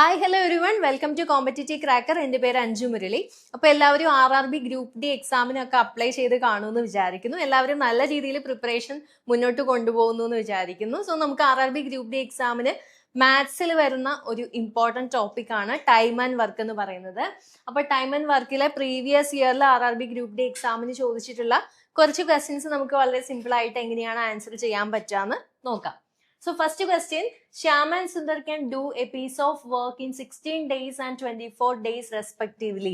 Hi hello everyone, welcome to competitive cracker. എൻ്റെ പേര് അഞ്ജു മുരളി. അപ്പോൾ എല്ലാവരും RRB ഗ്രൂപ്പ് ഡി എക്സാമിനൊക്കെ അപ്ലൈ ചെയ്ത് കാണുമെന്ന് വിചാരിക്കുന്നു. എല്ലാവരും നല്ല രീതിയിൽ പ്രിപ്പറേഷൻ മുന്നോട്ട് കൊണ്ടുപോകുന്നു എന്ന് വിചാരിക്കുന്നു. സോ നമുക്ക് RRB ഗ്രൂപ്പ് ഡി എക്സാമിന് മാത്സിൽ വരുന്ന ഒരു ഇമ്പോർട്ടൻറ്റ് ടോപ്പിക്കാണ് ടൈം ആൻഡ് വർക്ക് എന്ന് പറയുന്നത്. അപ്പോൾ ടൈം ആൻഡ് വർക്കിലെ പ്രീവിയസ് ഇയറിൽ RRB ഗ്രൂപ്പ് ഡി എക്സാമിന് ചോദിച്ചിട്ടുള്ള കുറച്ച് ക്വസ്റ്റ്യൻസ് നമുക്ക് വളരെ സിമ്പിൾ ആയിട്ട് എങ്ങനെയാണ് ആൻസർ ചെയ്യാൻ പറ്റുകയെന്ന് നോക്കാം. So first question, Shyam and Sundar can do a piece of work in 16 days and 24 days respectively.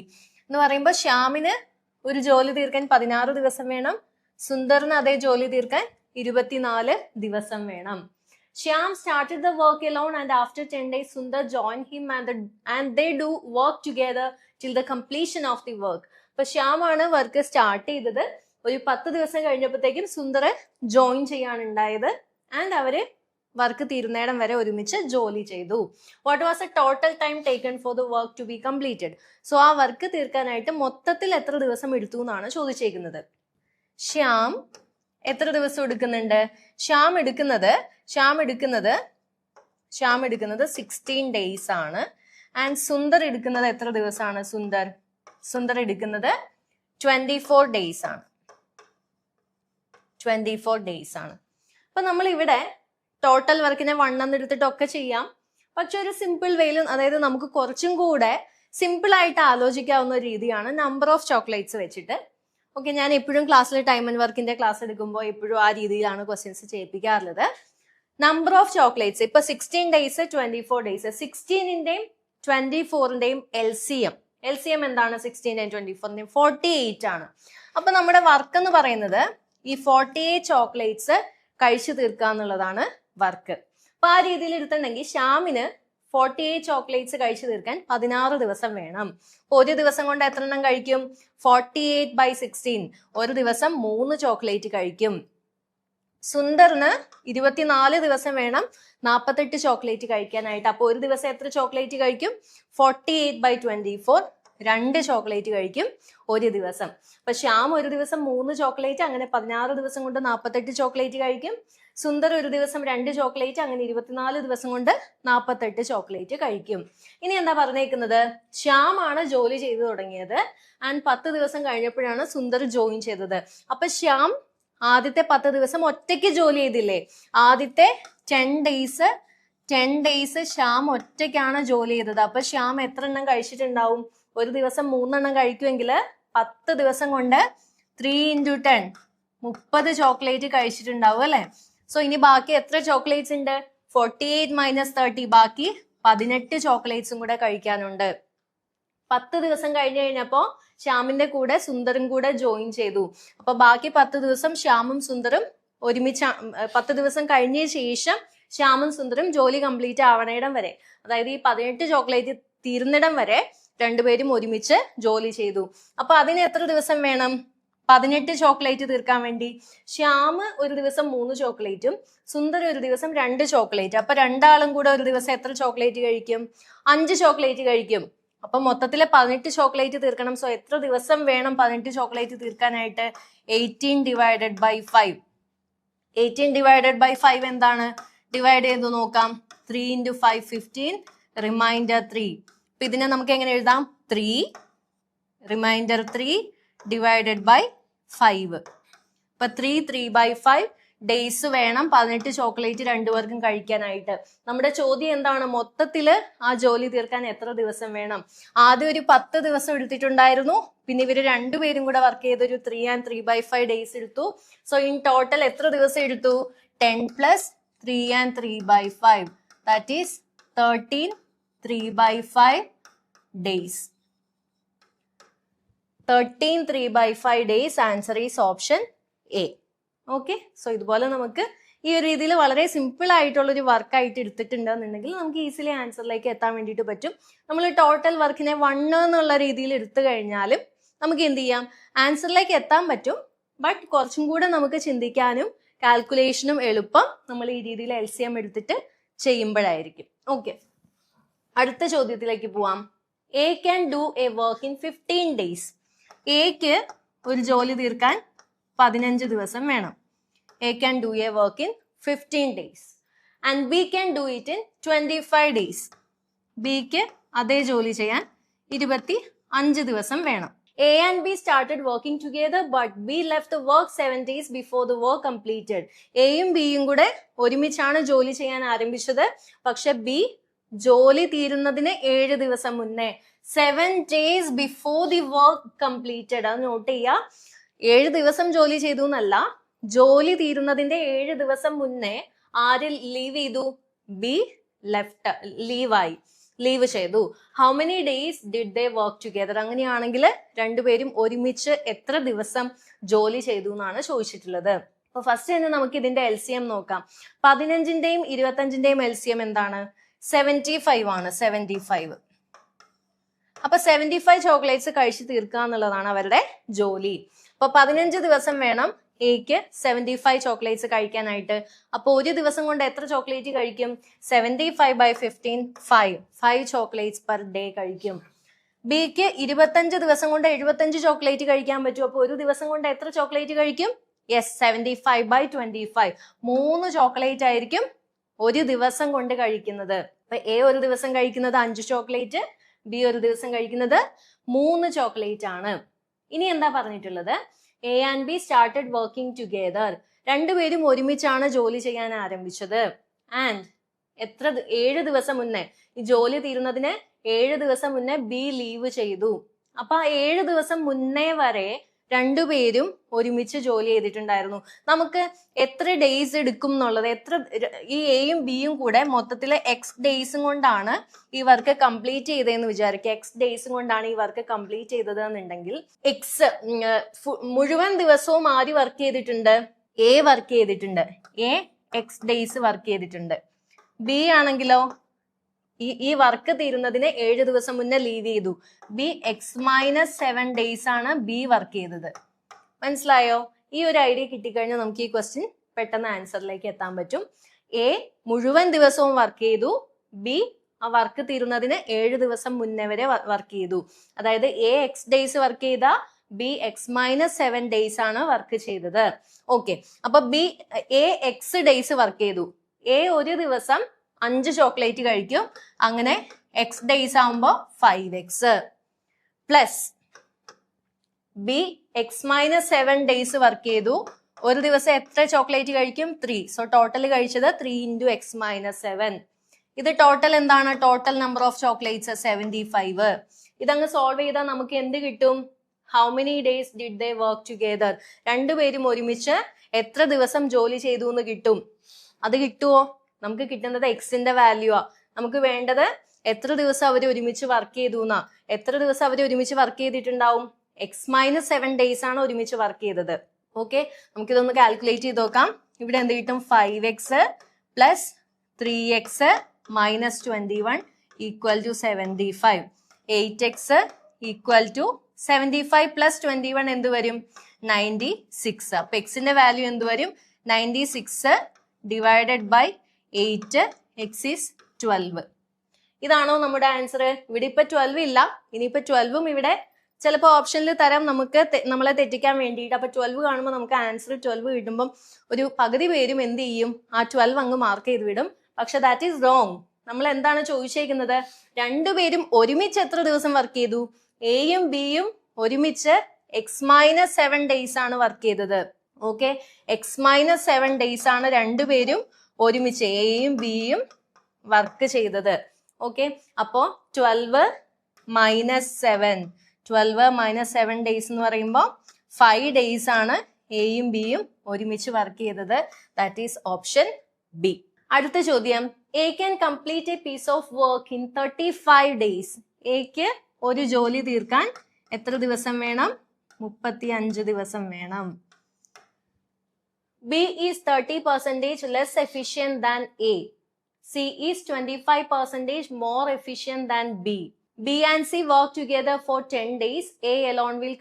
എന്ന് പറയുമ്പോൾ ശ്യാമിന് ഒരു ജോലി തീർക്കാൻ 16 ദിവസം വേണം, സുന്ദറിന് അതേ ജോലി തീർക്കാൻ 24 ദിവസം വേണം. Shyam started the work alone and after 10 days Sundar joined him and they do work together till the completion of the work. അപ്പോൾ ശ്യാമാണ് വർക്ക് സ്റ്റാർട്ട് ചെയ്തത്. ഒരു 10 ദിവസം കഴിഞ്ഞപ്പോഴത്തേക്കും സുന്ദർ ജോയിൻ ചെയ്യാണ് ഉണ്ടായത് ആൻഡ് അവര് വർക്ക് തീരുന്നേടം വരെ ഒരുമിച്ച് ജോലി ചെയ്തു. What was a total time taken for the work to be completed? So ആ വർക്ക് തീർക്കാനായിട്ട് മൊത്തത്തിൽ എത്ര ദിവസം എടുത്തു എന്നാണ് ചോദിച്ചേക്കുന്നത്. ശ്യാം എത്ര ദിവസം എടുക്കുന്നുണ്ട്? ശ്യാം എടുക്കുന്നത് 16 ഡേയ്സ് ആണ്. ആൻഡ് സുന്ദർ എടുക്കുന്നത് എത്ര ദിവസമാണ്? സുന്ദർ എടുക്കുന്നത് 24 ഡേയ്സ് ആണ്. 24 ഡേയ്സ് ആണ്. അപ്പൊ നമ്മൾ ഇവിടെ ടോട്ടൽ വർക്കിനെ 1 എന്നെടുത്തിട്ടൊക്കെ ചെയ്യാം. പക്ഷെ ഒരു സിമ്പിൾ വേയിലും, അതായത് നമുക്ക് കുറച്ചും കൂടെ സിമ്പിൾ ആയിട്ട് ആലോചിക്കാവുന്ന ഒരു രീതിയാണ് നമ്പർ ഓഫ് ചോക്ലേറ്റ്സ് വെച്ചിട്ട്. ഓക്കെ, ഞാൻ എപ്പോഴും ക്ലാസ്സിൽ ടൈം ആൻഡ് വർക്കിന്റെ ക്ലാസ് എടുക്കുമ്പോൾ എപ്പോഴും ആ രീതിയിലാണ് ക്വസ്റ്റ്യൻസ് ചെയ്യിപ്പിക്കാറുള്ളത്. നമ്പർ ഓഫ് ചോക്ലേറ്റ്സ് ഇപ്പൊ 16 ഡേയ്സ് 24 ഡേയ്സ്, 16ന്റെയും 24ന്റെയും LCM എന്താണ്? 16ന്റെയും 24ന്റെയും 48 ആണ്. അപ്പൊ നമ്മുടെ വർക്ക് എന്ന് പറയുന്നത് ഈ 48 ചോക്ലേറ്റ്സ് കഴിച്ചു തീർക്കുക എന്നുള്ളതാണ് വർക്ക്. അപ്പൊ ആ രീതിയിൽ എടുത്തിട്ടുണ്ടെങ്കിൽ ശ്യാമിന് 48 ചോക്ലേറ്റ്സ് കഴിച്ചു തീർക്കാൻ 16 ദിവസം വേണം. ഒരു ദിവസം കൊണ്ട് എത്ര എണ്ണം കഴിക്കും? 48/16, ഒരു ദിവസം 3 ചോക്ലേറ്റ് കഴിക്കും. സുന്ദറിന് 24 ദിവസം വേണം 48 ചോക്ലേറ്റ് കഴിക്കാനായിട്ട്. അപ്പൊ ഒരു ദിവസം എത്ര ചോക്ലേറ്റ് കഴിക്കും? 48/24, 2 ചോക്ലേറ്റ് കഴിക്കും ഒരു ദിവസം. അപ്പൊ ശ്യാം ഒരു ദിവസം 3 ചോക്ലേറ്റ്, അങ്ങനെ 16 ദിവസം കൊണ്ട് 48 ചോക്ലേറ്റ് കഴിക്കും. സുന്ദർ ഒരു ദിവസം 2 ചോക്ലേറ്റ്, അങ്ങനെ 24 ദിവസം കൊണ്ട് 48 ചോക്ലേറ്റ് കഴിക്കും. ഇനി എന്താ പറഞ്ഞേക്കുന്നത്? ശ്യാം ആണ് ജോലി ചെയ്തു തുടങ്ങിയത് ആൻഡ് 10 ദിവസം കഴിഞ്ഞപ്പോഴാണ് സുന്ദർ ജോയിൻ ചെയ്തത്. അപ്പൊ ശ്യാം ആദ്യത്തെ 10 ദിവസം ഒറ്റയ്ക്ക് ജോലി ചെയ്തില്ലേ? ആദ്യത്തെ 10 ഡേയ്സ് ശ്യാം ഒറ്റയ്ക്കാണ് ജോലി ചെയ്തത്. അപ്പൊ ശ്യാം എത്ര എണ്ണം കഴിച്ചിട്ടുണ്ടാവും? ഒരു ദിവസം 3 എണ്ണം കഴിക്കുമെങ്കിൽ 10 ദിവസം കൊണ്ട് 3 × 10 30 ചോക്ലേറ്റ് കഴിച്ചിട്ടുണ്ടാവും അല്ലെ? സോ ഇനി ബാക്കി എത്ര ചോക്ലേറ്റ്സ് ഉണ്ട്? 48 - 30, ബാക്കി 18 ചോക്ലേറ്റ്സും കൂടെ കഴിക്കാനുണ്ട്. 10 ദിവസം കഴിഞ്ഞപ്പോ ശ്യാമിന്റെ കൂടെ സുന്ദറും കൂടെ ജോയിൻ ചെയ്തു. അപ്പൊ ബാക്കി 10 ദിവസം ശ്യാമും സുന്ദറും ഒരുമിച്ച്, 10 ദിവസം കഴിഞ്ഞ ശേഷം ശ്യാമും സുന്ദറും ജോലി കംപ്ലീറ്റ് ആവണയിടം വരെ, അതായത് ഈ 18 ചോക്ലേറ്റ് തീർന്നിടം വരെ രണ്ടുപേരും ഒരുമിച്ച് ജോലി ചെയ്തു. അപ്പൊ അതിന് എത്ര ദിവസം വേണം? 18 ചോക്ലേറ്റ് തീർക്കാൻ വേണ്ടി ശ്യാം ഒരു ദിവസം 3 ചോക്ലേറ്റും സുന്ദർ ഒരു ദിവസം 2 ചോക്ലേറ്റ്. അപ്പൊ രണ്ടാളും കൂടെ ഒരു ദിവസം എത്ര ചോക്ലേറ്റ് കഴിക്കും? 5 ചോക്ലേറ്റ് കഴിക്കും. അപ്പൊ മൊത്തത്തില് 18 ചോക്ലേറ്റ് തീർക്കണം. സോ എത്ര ദിവസം വേണം 18 ചോക്ലേറ്റ് തീർക്കാനായിട്ട്? 18/5. 18/5 എന്താണ്? ഡിവൈഡ് ചെയ്ത് നോക്കാം. 3 × 5 15, റിമൈൻഡർ 3. അപ്പൊ ഇതിനെ നമുക്ക് എങ്ങനെ എഴുതാം? 3 റിമൈൻഡർ 3 ഡിവൈഡഡ് ബൈ 5. അപ്പൊ 3/5 ഡേയ്സ് വേണം 18 ചോക്ലേറ്റ് രണ്ടുപേർക്കും കഴിക്കാനായിട്ട്. നമ്മുടെ ചോദ്യം എന്താണ്? മൊത്തത്തില് ആ ജോലി തീർക്കാൻ എത്ര ദിവസം വേണം? ആദ്യം ഒരു 10 ദിവസം എടുത്തിട്ടുണ്ടായിരുന്നു, പിന്നെ ഇവര് രണ്ടുപേരും കൂടെ വർക്ക് ചെയ്തൊരു 3 and 3/5 ഡേയ്സ് എടുത്തു. സോ ഇൻ ടോട്ടൽ എത്ര ദിവസം എടുത്തു? 10 + 3 and 3/5, that is 13 3/5 days. 13 3/5 days. Answer is option A. Okay, so ഇതുപോലെ നമുക്ക് ഈ ഒരു രീതിയിൽ വളരെ സിമ്പിൾ ആയിട്ടുള്ളൊരു വർക്കായിട്ട് എടുത്തിട്ടുണ്ടെന്നുണ്ടെങ്കിൽ നമുക്ക് ഈസിലി ആൻസറിലേക്ക് എത്താൻ വേണ്ടിയിട്ട് പറ്റും. നമ്മൾ ടോട്ടൽ വർക്കിനെ 1 എന്നുള്ള രീതിയിൽ എടുത്തു കഴിഞ്ഞാലും നമുക്ക് എന്ത് ചെയ്യാം? ആൻസറിലേക്ക് എത്താൻ പറ്റും. ബട്ട് കുറച്ചും കൂടെ നമുക്ക് ചിന്തിക്കാനും കാൽക്കുലേഷനും എളുപ്പം നമ്മൾ ഈ രീതിയിൽ LCM എടുത്തിട്ട് ചെയ്യുമ്പോഴായിരിക്കും. ഓക്കെ, അടുത്ത ചോദ്യത്തിലേക്ക് പോവാം. A can do a work in 15 days. എക്ക് ഒരു ജോലി തീർക്കാൻ 15 ദിവസം വേണം. A can do a work in 15 days and B can do it in 25 days. ബിക്ക് അതേ ജോലി ചെയ്യാൻ 25 ദിവസം വേണം. A and B started working together, but B left the work 7 days before the work completed. എയും ബിയും കൂടെ ഒരുമിച്ചാണ് ജോലി ചെയ്യാൻ ആരംഭിച്ചത്. പക്ഷെ ബി ജോലി തീരുന്നതിന് 7 ദിവസം മുന്നേ, 7 days before the work completed. അത് നോട്ട് ചെയ്യുക. 7 ദിവസം ജോലി ചെയ്തു എന്നല്ല, ജോലി തീരുന്നതിന്റെ 7 ദിവസം മുന്നേ ആര് ലീവ് ചെയ്തു? ബി ലീവ് ചെയ്തു. How many days did they work together? അങ്ങനെയാണെങ്കിൽ രണ്ടുപേരും ഒരുമിച്ച് എത്ര ദിവസം ജോലി ചെയ്തു എന്നാണ് ചോദിച്ചിട്ടുള്ളത്. അപ്പൊ ഫസ്റ്റ് തന്നെ നമുക്ക് ഇതിന്റെ LCM നോക്കാം. 15ന്റെയും 25ന്റെയും LCM എന്താണ്? 75 ആണ്. 75. അപ്പൊ 75 ചോക്ലേറ്റ്സ് കഴിച്ചു തീർക്കുക എന്നുള്ളതാണ് അവരുടെ ജോലി. അപ്പൊ 15 ദിവസം വേണം എക്ക് 75 ചോക്ലേറ്റ്സ് കഴിക്കാനായിട്ട്. അപ്പൊ ഒരു ദിവസം കൊണ്ട് എത്ര ചോക്ലേറ്റ് കഴിക്കും? 75/15 5 ചോക്ലേറ്റ്സ് പെർ ഡേ കഴിക്കും. ബിക്ക് 25 ദിവസം കൊണ്ട് 75 ചോക്ലേറ്റ് കഴിക്കാൻ പറ്റും. അപ്പൊ ഒരു ദിവസം കൊണ്ട് എത്ര ചോക്ലേറ്റ് കഴിക്കും? യെസ്, 75/25 3 ചോക്ലേറ്റ് ആയിരിക്കും ഒരു ദിവസം കൊണ്ട് കഴിക്കുന്നത്. അപ്പൊ എ ഒരു ദിവസം കഴിക്കുന്നത് 5 ചോക്ലേറ്റ്, ബി ഒരു ദിവസം കഴിക്കുന്നത് 3 ചോക്ലേറ്റ് ആണ്. ഇനി എന്താ പറഞ്ഞിട്ടുള്ളത്? A and B started working together. രണ്ടുപേരും ഒരുമിച്ചാണ് ജോലി ചെയ്യാൻ ആരംഭിച്ചത്. ആൻഡ് 7 ദിവസം മുന്നേ, ഈ ജോലി തീരുന്നതിന് 7 ദിവസം മുന്നേ ബി ലീവ് ചെയ്തു. അപ്പൊ 7 ദിവസം മുന്നേ വരെ രണ്ടുപേരും ഒരുമിച്ച് ജോലി ചെയ്തിട്ടുണ്ടായിരുന്നു. നമുക്ക് എത്ര ഡേയ്സ് എടുക്കും എന്നുള്ളത്, ഈ എയും ബിയും കൂടെ മൊത്തത്തില് എക്സ് ഡേയ്സും കൊണ്ടാണ് ഈ വർക്ക് കംപ്ലീറ്റ് ചെയ്തതെന്ന് വിചാരിക്കുക. എക്സ് ഡേയ്സും കൊണ്ടാണ് ഈ വർക്ക് കംപ്ലീറ്റ് ചെയ്തത് എന്നുണ്ടെങ്കിൽ എക്സ് മുഴുവൻ ദിവസവും ആര് വർക്ക് ചെയ്തിട്ടുണ്ട്? എ വർക്ക് ചെയ്തിട്ടുണ്ട്. എ എക്സ് ഡേയ്സ് വർക്ക് ചെയ്തിട്ടുണ്ട്. ബി ആണെങ്കിലോ ഈ വർക്ക് തീരുന്നതിന് 7 ദിവസം മുന്നേ ലീവ് ചെയ്തു. ബി X-7 ഡേയ്സ് ആണ് ബി വർക്ക് ചെയ്തത്. മനസ്സിലായോ? ഈ ഒരു ഐഡിയ കിട്ടിക്കഴിഞ്ഞാൽ നമുക്ക് ഈ ക്വസ്റ്റ്യൻ പെട്ടെന്ന് ആൻസറിലേക്ക് എത്താൻ പറ്റും. എ മുഴുവൻ ദിവസവും വർക്ക് ചെയ്തു, ബി ആ വർക്ക് തീരുന്നതിന് 7 ദിവസം മുന്നേ വരെ വർക്ക് ചെയ്തു. അതായത് എ എക്സ് ഡേയ്സ് വർക്ക് ചെയ്ത, ബി X-7 ഡേയ്സ് ആണ് വർക്ക് ചെയ്തത്. ഓക്കെ, അപ്പൊ എ എക്സ് ഡേയ്സ് വർക്ക് ചെയ്തു. എ ഒരു ദിവസം 5 ചോക്ലേറ്റ് കഴിക്കും. അങ്ങനെ എക്സ് ഡേയ്സ് ആവുമ്പോ 5x plus B X-7 days work ചെയ്തു. ഒരു ദിവസം എത്ര ചോക്ലേറ്റ് കഴിക്കും? 3. സോ ടോട്ടൽ കഴിച്ചത് 3 × X-7. ഇത് ടോട്ടൽ എന്താണ്? Total number of chocolates 75. ഇതങ്ങ് സോൾവ് ചെയ്താൽ നമുക്ക് എന്ത് കിട്ടും? How many days did they work together? രണ്ടുപേരും ഒരുമിച്ച് എത്ര ദിവസം ജോലി ചെയ്തു എന്ന് കിട്ടും. അത് കിട്ടുമോ? നമുക്ക് കിട്ടുന്നത് എക്സിന്റെ വാല്യൂ ആ. നമുക്ക് വേണ്ടത് എത്ര ദിവസം അവർ ഒരുമിച്ച് വർക്ക് ചെയ്തു എന്നാ. എത്ര ദിവസം അവർ ഒരുമിച്ച് വർക്ക് ചെയ്തിട്ടുണ്ടാവും? X-7 ഡേയ്സ് ആണ് ഒരുമിച്ച് വർക്ക് ചെയ്തത്. ഓക്കെ, നമുക്കിതൊന്ന് കാൽക്കുലേറ്റ് ചെയ്ത് നോക്കാം. ഇവിടെ എന്ത് കിട്ടും? 5x plus 3x minus 21 equal to 75. 8x equal to 75 plus 21 എന്ത് വരും? 96. അപ്പൊ എക്സിന്റെ വാല്യൂ എന്ത് വരും? 96 ഡിവൈഡഡ് ബൈ 8. x is 12. ഇതാണോ നമ്മുടെ ആൻസർ? ഇവിടെ ഇപ്പൊ 12 ഇല്ല. ഇനിയിപ്പോ 12ഉം ഇവിടെ ചിലപ്പോൾ ഓപ്ഷനിൽ തരാം നമ്മളെ തെറ്റിക്കാൻ വേണ്ടിയിട്ട്. അപ്പൊ 12 കാണുമ്പോൾ നമുക്ക് ആൻസർ 12 കിട്ടുമ്പോൾ ഒരു പകുതി പേരും എന്ത് ചെയ്യും? ആ 12 അങ്ങ് മാർക്ക് ചെയ്ത് വിടും. പക്ഷെ ദാറ്റ് ഈസ് റോങ്. നമ്മൾ എന്താണ് ചോദിച്ചേക്കുന്നത്? രണ്ടുപേരും ഒരുമിച്ച് എത്ര ദിവസം വർക്ക് ചെയ്തു? എയും ബിയും ഒരുമിച്ച് X-7 ഡേയ്സ് ആണ് വർക്ക് ചെയ്തത്. ഓക്കെ, X-7 ഡേയ്സ് ആണ് രണ്ടുപേരും ഒരുമിച്ച് എയും ബിയും വർക്ക് ചെയ്തത്. ഓക്കെ, അപ്പോ 12 - 7 ഡേയ്സ് എന്ന് പറയുമ്പോൾ 5 ഡേയ്സ് ആണ് എയും ബിയും ഒരുമിച്ച് വർക്ക് ചെയ്തത്. That is option B. അടുത്ത ചോദ്യം, A can complete a piece of work in 35 days. എക്ക് ഒരു ജോലി തീർക്കാൻ എത്ര ദിവസം വേണം? 35 ദിവസം വേണം. B is 30% less efficient than A. C is 25% more efficient than B. B and C work together for 10 days. A alone will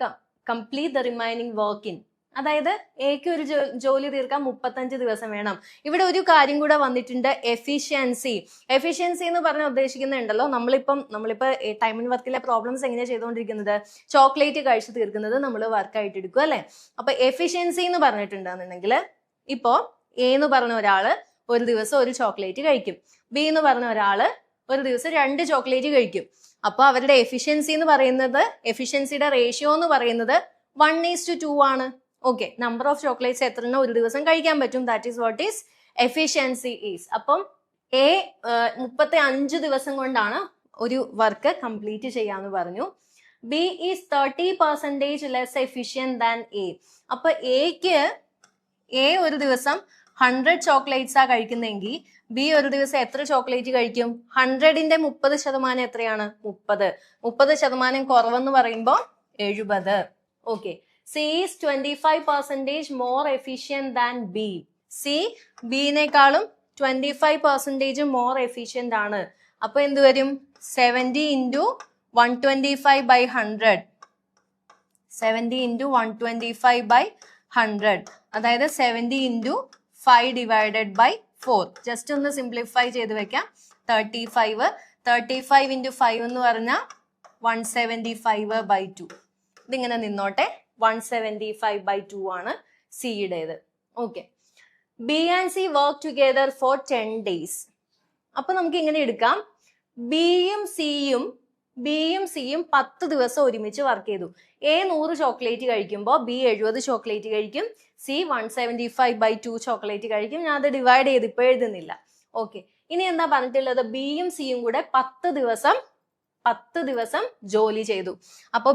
complete the remaining work in. അതായത് എക്ക് ഒരു ജോലി തീർക്കാൻ 35 ദിവസം വേണം. ഇവിടെ ഒരു കാര്യം കൂടെ വന്നിട്ടുണ്ട്, എഫിഷ്യൻസി. എഫിഷ്യൻസി എന്ന് പറഞ്ഞാൽ ഉദ്ദേശിക്കുന്നുണ്ടല്ലോ, നമ്മളിപ്പോ ടൈം ആൻഡ് വർക്കിലെ പ്രോബ്ലംസ് എങ്ങനെയാണ് ചെയ്തുകൊണ്ടിരിക്കുന്നത്? ചോക്ലേറ്റ് കഴിച്ചു തീർക്കുന്നത് നമ്മൾ വർക്കായിട്ട് എടുക്കും അല്ലെ. അപ്പൊ എഫിഷ്യൻസി എന്ന് പറഞ്ഞിട്ടുണ്ടെന്നുണ്ടെങ്കിൽ ഇപ്പോ എ എന്ന് പറഞ്ഞ ഒരാള് ഒരു ദിവസം ഒരു ചോക്ലേറ്റ് കഴിക്കും, ബി എന്ന് പറഞ്ഞ ഒരാള് ഒരു ദിവസം 2 ചോക്ലേറ്റ് കഴിക്കും. അപ്പൊ അവരുടെ എഫിഷ്യൻസി എന്ന് പറയുന്നത്, എഫിഷ്യൻസിയുടെ റേഷ്യോ എന്ന് പറയുന്നത് 1:2 ആണ്. ഓക്കെ, നമ്പർ ഓഫ് ചോക്ലേറ്റ്സ് എത്രണ്ണം ഒരു ദിവസം കഴിക്കാൻ പറ്റും, that is what is efficiency is. അപ്പം എ 35 ദിവസം കൊണ്ടാണ് ഒരു വർക്ക് കംപ്ലീറ്റ് ചെയ്യാന്ന് പറഞ്ഞു. B is 30% less efficient than A. അപ്പൊ എ ഒരു ദിവസം 100 ചോക്ലേറ്റ്സ് ആ കഴിക്കുന്നെങ്കിൽ ബി ഒരു ദിവസം എത്ര ചോക്ലേറ്റ് കഴിക്കും? 100ന്റെ 30% എത്രയാണ്? 30% കുറവെന്ന് പറയുമ്പോൾ 70. Okay, C is 25% more efficient than B. C ബിനേക്കാളും 25% മോർ എഫിഷ്യന്റ് ആണ്. അപ്പൊ എന്ത് വരും? 70 × 125/100. 70 × 125/100, അതായത് 70 × 5/4. ജസ്റ്റ് ഒന്ന് സിംപ്ലിഫൈ ചെയ്ത് വെക്കാം. 35 × 5 എന്ന് പറഞ്ഞാൽ 175/2. ഇതിങ്ങനെ നിന്നോട്ടെ. 175/2 ആണ് സിയുടേത്. Okay, B and C work together for 10 days. അപ്പൊ നമുക്ക് ഇങ്ങനെ എടുക്കാം. ബിയും സിയും 10 ദിവസം ഒരുമിച്ച് വർക്ക് ചെയ്തു. എ 100 ചോക്ലേറ്റ് കഴിക്കുമ്പോൾ ബി 70 ചോക്ലേറ്റ് കഴിക്കും, സി 175/2 ചോക്ലേറ്റ് കഴിക്കും. ഞാൻ അത് ഡിവൈഡ് ചെയ്ത് ഇപ്പൊ എഴുതുന്നില്ല. ഓക്കെ, ഇനി എന്താ പറഞ്ഞിട്ടുള്ളത്? ബിയും സിയും കൂടെ 10 ദിവസം ജോലി ചെയ്തു. അപ്പൊ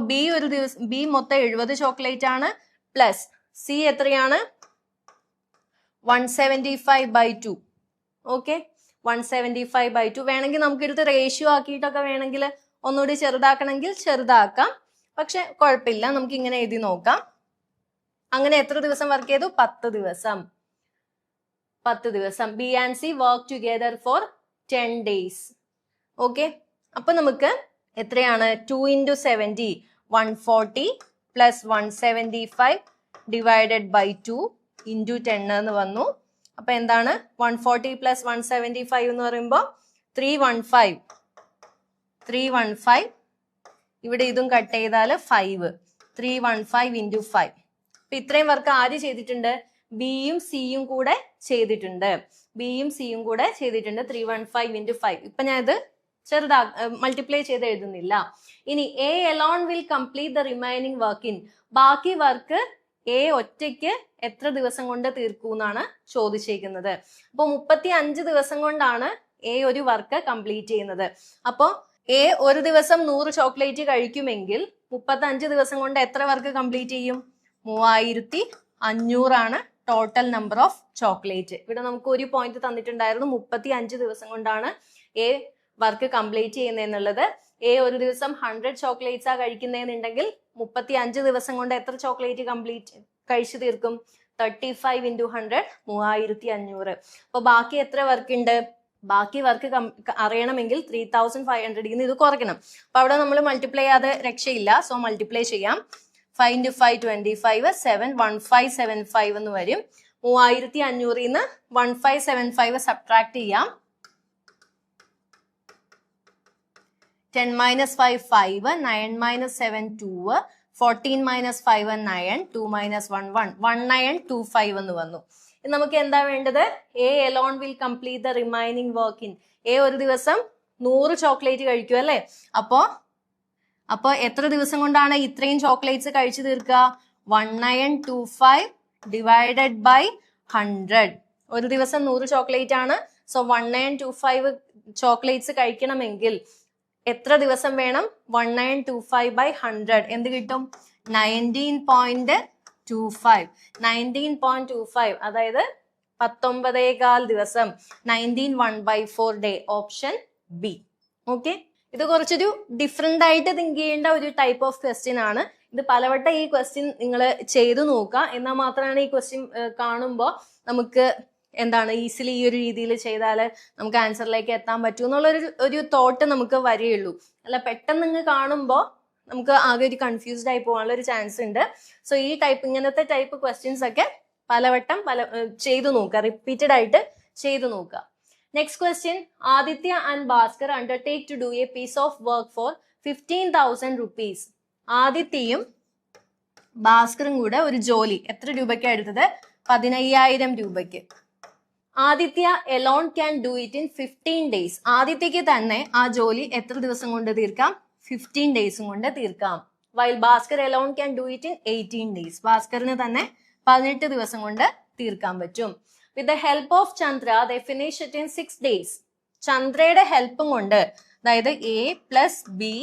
ബി മൊത്തം 70 ചോക്ലേറ്റ് ആണ്, പ്ലസ് സി എത്രയാണ്? 175/2. ഓക്കെ, 175/2. വേണമെങ്കിൽ നമുക്ക് എടുത്ത് റേഷ്യോ ആക്കിയിട്ടൊക്കെ വേണമെങ്കിൽ ഒന്നുകൂടി ചെറുതാക്കണമെങ്കിൽ ചെറുതാക്കാം. പക്ഷെ കുഴപ്പമില്ല, നമുക്ക് ഇങ്ങനെ എഴുതി നോക്കാം. അങ്ങനെ എത്ര ദിവസം വർക്ക് ചെയ്തു? 10 ദിവസം. 10 ദിവസം. B and C work together for 10 days. Okay, അപ്പൊ നമുക്ക് എത്രയാണ്? 2 × 70 140 പ്ലസ് 175/2 × 10 എന്ന് വന്നു. അപ്പൊ എന്താണ്? 140 പ്ലസ് 175 എന്ന് പറയുമ്പോൾ 315. ഇവിടെ ഇതും കട്ട് ചെയ്താൽ 5. 315 × 5. അപ്പൊ ഇത്രയും വർക്ക് ആര് ചെയ്തിട്ടുണ്ട്? ബിയും സിയും കൂടെ ചെയ്തിട്ടുണ്ട്. 315 × 5. ഇപ്പൊ ഞാൻ ഇത് മൾട്ടിപ്ലൈ ചെയ്ത് എഴുതുന്നില്ല. ഇനി A alone will complete the remaining work in. ബാക്കി വർക്ക് എ ഒറ്റയ്ക്ക് എത്ര ദിവസം കൊണ്ട് തീർക്കൂന്നാണ് ചോദിച്ചേക്കുന്നത്. അപ്പൊ 35 ദിവസം കൊണ്ടാണ് എ ഒരു വർക്ക് കംപ്ലീറ്റ് ചെയ്യുന്നത്. അപ്പൊ എ ഒരു ദിവസം 100 ചോക്ലേറ്റ് കഴിക്കുമെങ്കിൽ 35 ദിവസം കൊണ്ട് എത്ര വർക്ക് കംപ്ലീറ്റ് ചെയ്യും? 3500 ആണ് ടോട്ടൽ നമ്പർ ഓഫ് ചോക്ലേറ്റ്. ഇവിടെ നമുക്ക് ഒരു പോയിന്റ് തന്നിട്ടുണ്ടായിരുന്നു, 35 ദിവസം കൊണ്ടാണ് എ വർക്ക് കംപ്ലീറ്റ് ചെയ്യുന്നതെന്നുള്ളത്. എ ഒരു ദിവസം 100 ചോക്ലേറ്റ്സ് ആ കഴിക്കുന്നതെന്നുണ്ടെങ്കിൽ 35 ദിവസം കൊണ്ട് എത്ര ചോക്ലേറ്റ് കഴിച്ചു തീർക്കും? 35 × 100 3500. അപ്പൊ ബാക്കി എത്ര വർക്ക് ഉണ്ട്? ബാക്കി വർക്ക് അറിയണമെങ്കിൽ 3500 ഇത് കുറയ്ക്കണം. അപ്പൊ അവിടെ നമ്മൾ മൾട്ടിപ്ലൈ ചെയ്യാതെ രക്ഷയില്ല. സോ മൾട്ടിപ്ലൈ ചെയ്യാം. 5 × 5 25, 7 1575 എന്ന് വരും. 3500 നിന്ന് 1575 സബ്ട്രാക്ട് ചെയ്യാം. 10 - 5 5, 9 - 7 2, 14 - 5 9, 2 - 1 1, 1925 എന്ന് വന്നു. നമുക്ക് എന്താ വേണ്ടത്? A alone will complete the remaining work in. A ഒരു ദിവസം 100 ചോക്ലേറ്റ് കഴിക്കും അല്ലെ? അപ്പൊ എത്ര ദിവസം കൊണ്ടാണ് ഇത്രയും ചോക്ലേറ്റ്സ് കഴിച്ചു തീർക്കുക? 1925 / 100. ഒരു ദിവസം 100 ചോക്ലേറ്റ് ആണ്. സോ 1925 ചോക്ലേറ്റ്സ് കഴിക്കണമെങ്കിൽ എത്ര ദിവസം വേണം? 1925/100 എന്ത് കിട്ടും? 19.25. 19.25 അതായത് 19.25 ദിവസം. 19 1/4 ഡേ. Option B. ഓക്കെ, ഇത് കുറച്ചൊരു ഡിഫറെന്റ് ആയിട്ട് തിങ്ക് ചെയ്യേണ്ട ഒരു ടൈപ്പ് ഓഫ് ക്വസ്റ്റ്യൻ ആണ്. ഇത് പലവട്ടം ഈ ക്വസ്റ്റ്യൻ നിങ്ങൾ ചെയ്തു നോക്കുക. എന്നാൽ മാത്രമാണ് ഈ ക്വസ്റ്റ്യൻ കാണുമ്പോൾ നമുക്ക് എന്താണ് ഈസിലി ഈ ഒരു രീതിയിൽ ചെയ്താൽ നമുക്ക് ആൻസറിലേക്ക് എത്താൻ പറ്റൂ എന്നുള്ളൊരു തോട്ട് നമുക്ക് വരികയുള്ളൂ. അല്ല പെട്ടെന്ന് നിങ്ങൾ കാണുമ്പോൾ നമുക്ക് ആകെ ഒരു കൺഫ്യൂസ്ഡ് ആയി പോകാനുള്ള ഒരു ചാൻസ് ഉണ്ട്. സോ ഈ ഇങ്ങനത്തെ ടൈപ്പ് ക്വസ്റ്റ്യൻസ് ഒക്കെ പലവട്ടം ചെയ്തു നോക്കുക, റിപ്പീറ്റഡ് ആയിട്ട് ചെയ്തു നോക്കുക. Next question, Aditya and Bhaskar undertake to do a piece of work for 15,000 rupees. ആദിത്യയും ഭാസ്കറും കൂടെ ഒരു ജോലി എത്ര രൂപയ്ക്കാണ് എടുത്തത്? 15,000 രൂപയ്ക്ക്. Aditya alone can do it in 15 days. ആദിത്യക്ക് തന്നെ ആ ജോലി എത്ര ദിവസം കൊണ്ട് തീർക്കാം? 15 days കൊണ്ട് തീർക്കാം. While Bhaskar Elon can do it in 18 days. ഭാസ്കറിന് തന്നെ 18 ദിവസം കൊണ്ട് തീർക്കാൻ പറ്റും. With the help of Chandra they finish it in 6 days. ചന്ദ്രയുടെ ഹെൽപ്പും കൊണ്ട്, അതായത് A plus B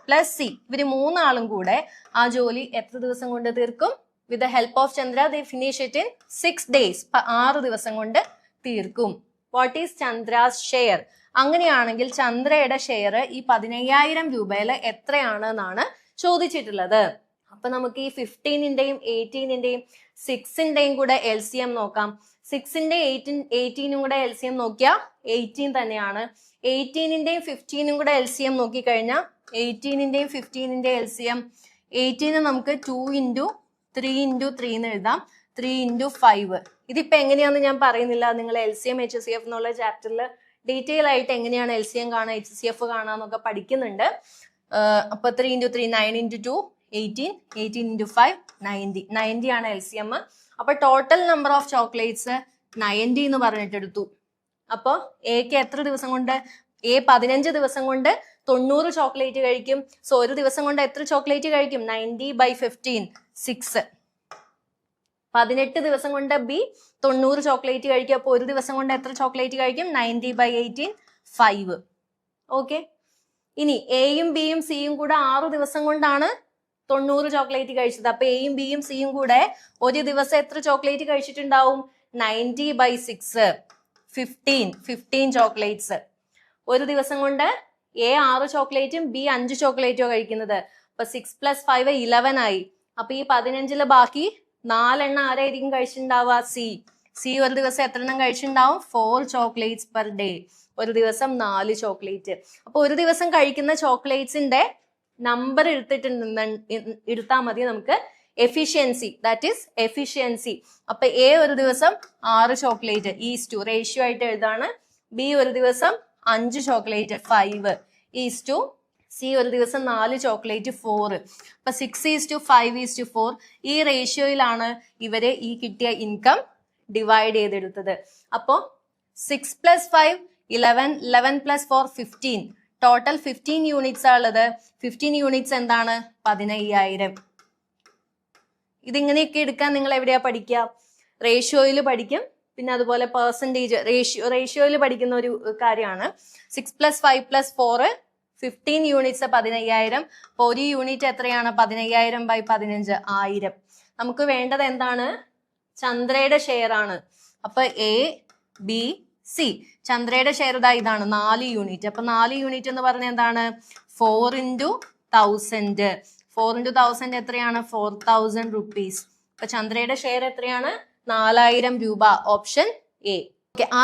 plus C, ഇവര് മൂന്നാളും കൂടെ ആ ജോലി എത്ര ദിവസം കൊണ്ട് തീർക്കും? With the help of Chandra they finish it in 6 days. 6 ദിവസം കൊണ്ട് തീർക്കും. What is Chandra's share? അങ്ങനെയാണെങ്കിൽ ചന്ദ്രയുടെ ഷെയർ ഈ 15,000 രൂപയിൽ എത്രയാണ് എന്നാണ് ചോദിച്ചിട്ടുള്ളത്. അപ്പൊ നമുക്ക് ഈ 15-ന്റെയും 18-ന്റെയും 6-ന്റെയും കൂടെ LCM നോക്കാം. 6-ന്റെ 18-നും കൂടെ LCM നോക്കിയാൽ 18 തന്നെയാണ്. 18-ന്റെയും 15-നും കൂടെ LCM നോക്കിക്കഴിഞ്ഞാൽ 18-ന്റെയും 15-ന്റെയും LCM 18 നമുക്ക് 2 × 3 × 3 എന്ന് എഴുതാം. 3 × 5. ഇതിപ്പോ എങ്ങനെയാന്ന് ഞാൻ പറയുന്നില്ല. നിങ്ങൾ LCM HCF എന്നുള്ള ചാപ്റ്ററിൽ ഡീറ്റെയിൽ ആയിട്ട് എങ്ങനെയാണ് LCM കാണുക, HCF കാണാന്നൊക്കെ പഠിക്കുന്നുണ്ട്. അപ്പൊ 3 × 3 9 × 2 18, 18 × 5 90. 90 ആണ് LCM. അപ്പൊ ടോട്ടൽ നമ്പർ ഓഫ് ചോക്ലേറ്റ്സ് 90 എന്ന് പറഞ്ഞിട്ടെടുത്തു. അപ്പൊ എക്ക് എത്ര ദിവസം കൊണ്ട്? എ 15 ദിവസം കൊണ്ട് 90 ചോക്ലേറ്റ് കഴിക്കും. സോ ഒരു ദിവസം കൊണ്ട് എത്ര ചോക്ലേറ്റ് കഴിക്കും? 90/15 6. 18 ദിവസം കൊണ്ട് ബി 90 ചോക്ലേറ്റ് കഴിക്കും. അപ്പൊ ഒരു ദിവസം കൊണ്ട് എത്ര ചോക്ലേറ്റ് കഴിക്കും? 90/18 5. ഓക്കെ. ഇനി എയും ബിയും സിയും കൂടെ 6 ദിവസം കൊണ്ടാണ് 90 ചോക്ലേറ്റ് കഴിച്ചത്. അപ്പൊ എയും ബിയും സിയും കൂടെ ഒരു ദിവസം എത്ര ചോക്ലേറ്റ് കഴിച്ചിട്ടുണ്ടാവും? 90/6 15 ചോക്ലേറ്റ്സ്. ഒരു ദിവസം കൊണ്ട് എ 6 ചോക്ലേറ്റും ബി 5 ചോക്ലേറ്റോ കഴിക്കുന്നത്. അപ്പൊ 6 + 5 11 ആയി. അപ്പൊ ഈ 15-ല് ബാക്കി 4 എണ്ണം ആരായിരിക്കും കഴിച്ചിട്ടുണ്ടാവുക? സി ഒരു ദിവസം എത്ര എണ്ണം കഴിച്ചിട്ടുണ്ടാവും? 4 ചോക്ലേറ്റ്സ് പെർ ഡേ. ഒരു ദിവസം 4 ചോക്ലേറ്റ്. അപ്പൊ ഒരു ദിവസം കഴിക്കുന്ന ചോക്ലേറ്റ്സിന്റെ നമ്പർ എടുത്താൽ മതി നമുക്ക് എഫിഷ്യൻസി. That is efficiency. അപ്പൊ എ ഒരു ദിവസം 6 ചോക്ലേറ്റ് ഈസ്റ്റു റേഷ്യോ ആയിട്ട് എഴുതാണ്. ബി ഒരു ദിവസം 5 ചോക്ലേറ്റ് 5 ഈസ്റ്റു സി ഒരു ദിവസം 4 ചോക്ലേറ്റ് 4. അപ്പൊ 6:5:4 ഈ റേഷ്യോയിലാണ് ഇവര് ഈ കിട്ടിയ ഇൻകം ഡിവൈഡ് ചെയ്തെടുത്തത്. അപ്പോ 6 + 5 11, 11 + 4 15. ടോട്ടൽ 15 യൂണിറ്റ്സ് ഉള്ളത്. 15 യൂണിറ്റ്സ് എന്താണ്? 15,000. ഇതിങ്ങനെയൊക്കെ എടുക്കാൻ നിങ്ങൾ എവിടെയാ പഠിക്കുക? റേഷ്യോയിൽ പഠിക്കും. പിന്നെ അതുപോലെ പെർസെൻറ്റേജ് റേഷ്യോയിൽ പഠിക്കുന്ന ഒരു കാര്യമാണ്. 6 + 5 + 4 15 യൂണിറ്റ്സ് 15,000. അപ്പൊ ഒരു യൂണിറ്റ് എത്രയാണ്? 15,000/15 1000. നമുക്ക് വേണ്ടത് എന്താണ്? ചന്ദ്രയുടെ ഷെയർ ആണ്. അപ്പൊ എ ബി സി ചന്ദ്രയുടെ ഷെയർ ഇതാണ് 4 യൂണിറ്റ്. അപ്പൊ 4 യൂണിറ്റ് എന്ന് പറഞ്ഞാൽ എന്താണ്? 4 × 1000. 4 × 1000 എത്രയാണ്? 4,000 rupees. അപ്പൊ ചന്ദ്രയുടെ ഷെയർ എത്രയാണ്? 4,000 രൂപ. Option A.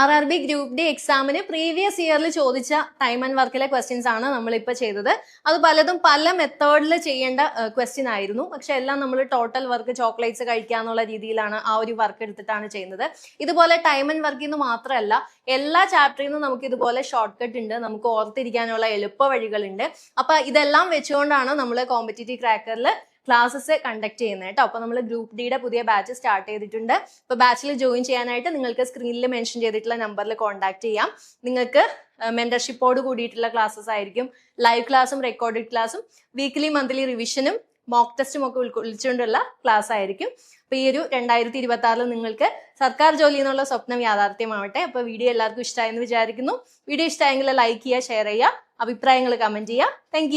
RRB group D എക്സാമിന് പ്രീവിയസ് ഇയറിൽ ചോദിച്ച ടൈം ആൻഡ് വർക്കിലെ ക്വസ്റ്റ്യൻസ് ആണ് നമ്മളിപ്പോൾ ചെയ്തത്. അത് പലതും പല മെത്തേഡിൽ ചെയ്യേണ്ട ക്വസ്റ്റ്യൻ ആയിരുന്നു. പക്ഷെ എല്ലാം നമ്മൾ ടോട്ടൽ വർക്ക് ചോക്ലേറ്റ്സ് കഴിക്കാന്നുള്ള രീതിയിലാണ് ആ ഒരു വർക്ക് എടുത്തിട്ടാണ് ചെയ്യുന്നത്. ഇതുപോലെ ടൈം ആൻഡ് വർക്കിൽ നിന്ന് മാത്രമല്ല എല്ലാ ചാപ്റ്ററിൽ നിന്നും നമുക്ക് ഇതുപോലെ ഷോർട്ട് കട്ട് ഉണ്ട്. നമുക്ക് ഓർത്തിരിക്കാനുള്ള എളുപ്പ വഴികളുണ്ട്. അപ്പൊ ഇതെല്ലാം വെച്ചുകൊണ്ടാണ് നമ്മൾ കോമ്പറ്റീറ്റീവ് ക്രാക്കറിൽ ക്ലാസ്സസ് കണ്ടക്ട് ചെയ്യുന്നത് കേട്ടോ. അപ്പൊ നമ്മൾ ഗ്രൂപ്പ് ഡിയുടെ പുതിയ ബാച്ച് സ്റ്റാർട്ട് ചെയ്തിട്ടുണ്ട്. ഇപ്പൊ ബാച്ചിൽ ജോയിൻ ചെയ്യാനായിട്ട് നിങ്ങൾക്ക് സ്ക്രീനിൽ മെൻഷൻ ചെയ്തിട്ടുള്ള നമ്പറിൽ കോൺടാക്ട് ചെയ്യാം. നിങ്ങൾക്ക് മെന്റർഷിപ്പോട് കൂടിയിട്ടുള്ള ക്ലാസ്സസ് ആയിരിക്കും. ലൈവ് ക്ലാസ്സും റെക്കോർഡഡ് ക്ലാസ്സും വീക്ക്ലി മന്ത്ലി റിവിഷനും മോക്ക് ടെസ്റ്റും ഒക്കെ ഉൾക്കൊള്ളിച്ചുകൊണ്ടുള്ള ക്ലാസ് ആയിരിക്കും. അപ്പൊ ഈ ഒരു 2026 നിങ്ങൾക്ക് സർക്കാർ ജോലി എന്നുള്ള സ്വപ്നം യാഥാർത്ഥ്യമാവട്ടെ. അപ്പൊ വീഡിയോ എല്ലാവർക്കും ഇഷ്ടമായെന്ന് വിചാരിക്കുന്നു. വീഡിയോ ഇഷ്ടമായെങ്കിൽ ലൈക്ക് ചെയ്യുക, ഷെയർ ചെയ്യുക, അഭിപ്രായങ്ങൾ കമന്റ് ചെയ്യുക. താങ്ക്